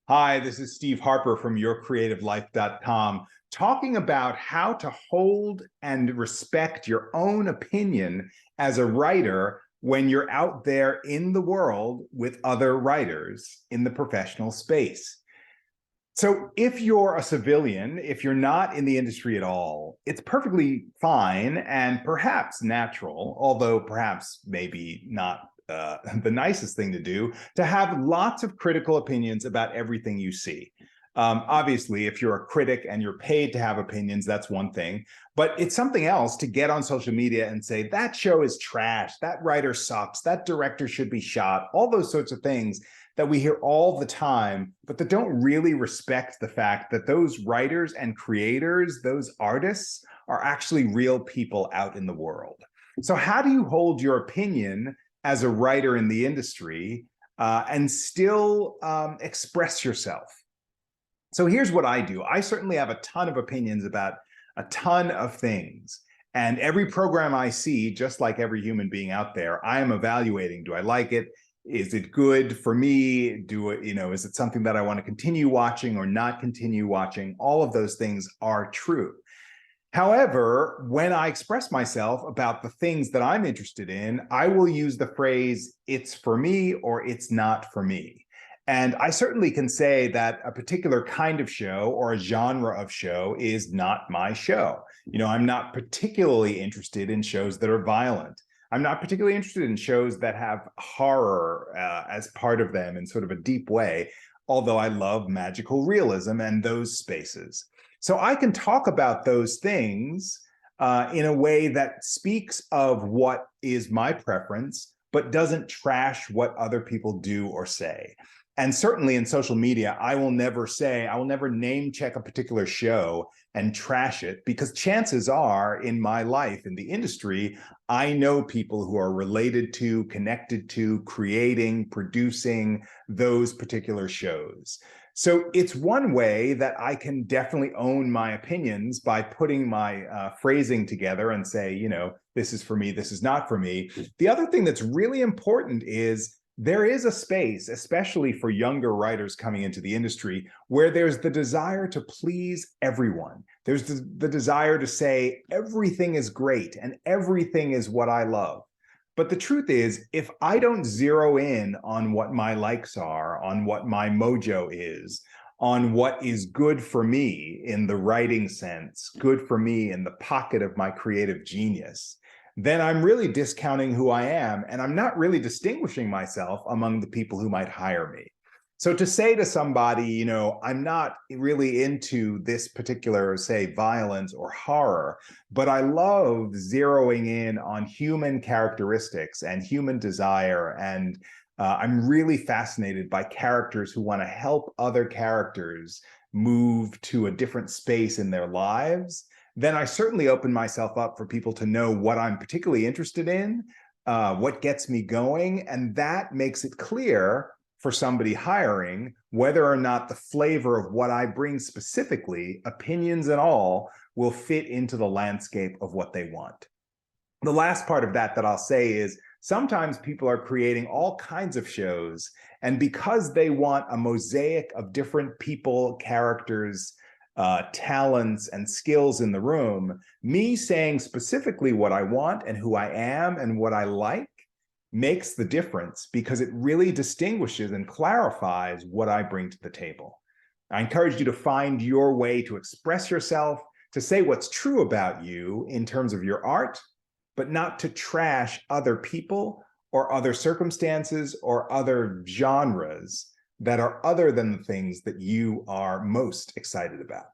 Hi, this is Steve Harper from yourcreativelife.com, talking about how to hold and respect your own opinion as a writer when you're out there in the world with other writers in the professional space. So if you're a civilian, if you're not in the industry at all, it's perfectly fine and perhaps natural, although perhaps maybe not the nicest thing to do, to have lots of critical opinions about everything you see. Obviously, if you're a critic and you're paid to have opinions, that's one thing. But it's something else to get on social media and say, that show is trash, that writer sucks, that director should be shot, all those sorts of things that we hear all the time, but that don't really respect the fact that those writers and creators, those artists, are actually real people out in the world. So how do you hold your opinion as a writer in the industry and still express yourself? So here's what I do. I certainly have a ton of opinions about a ton of things. And every program I see, just like every human being out there, I am evaluating. Do I like it? Is it good for me? Is it something that I want to continue watching or not continue watching? All of those things are true. However, when I express myself about the things that I'm interested in, I will use the phrase, it's for me or it's not for me. And I certainly can say that a particular kind of show or a genre of show is not my show. I'm not particularly interested in shows that are violent. I'm not particularly interested in shows that have horror as part of them in sort of a deep way, although I love magical realism and those spaces. So I can talk about those things in a way that speaks of what is my preference, but doesn't trash what other people do or say. And certainly in social media, I will never name check a particular show and trash it, because chances are in my life in the industry, I know people who are related to, connected to, creating, producing those particular shows. So it's one way that I can definitely own my opinions by putting my phrasing together and say, this is for me, this is not for me. The other thing that's really important is there is a space, especially for younger writers coming into the industry, where there's the desire to please everyone. There's the desire to say everything is great and everything is what I love. But the truth is, if I don't zero in on what my likes are, on what my mojo is, on what is good for me in the writing sense, good for me in the pocket of my creative genius, then I'm really discounting who I am, and I'm not really distinguishing myself among the people who might hire me. So to say to somebody, I'm not really into this particular, say, violence or horror, but I love zeroing in on human characteristics and human desire, and I'm really fascinated by characters who want to help other characters move to a different space in their lives, then I certainly open myself up for people to know what I'm particularly interested in, what gets me going, and that makes it clear for somebody hiring whether or not the flavor of what I bring specifically, opinions and all, will fit into the landscape of what they want. The last part of that I'll say is sometimes people are creating all kinds of shows, and because they want a mosaic of different people, characters, talents and skills in the room, me saying specifically what I want and who I am and what I like makes the difference, because it really distinguishes and clarifies what I bring to the table. I encourage you to find your way to express yourself, to say what's true about you in terms of your art, but not to trash other people or other circumstances or other genres that are other than the things that you are most excited about.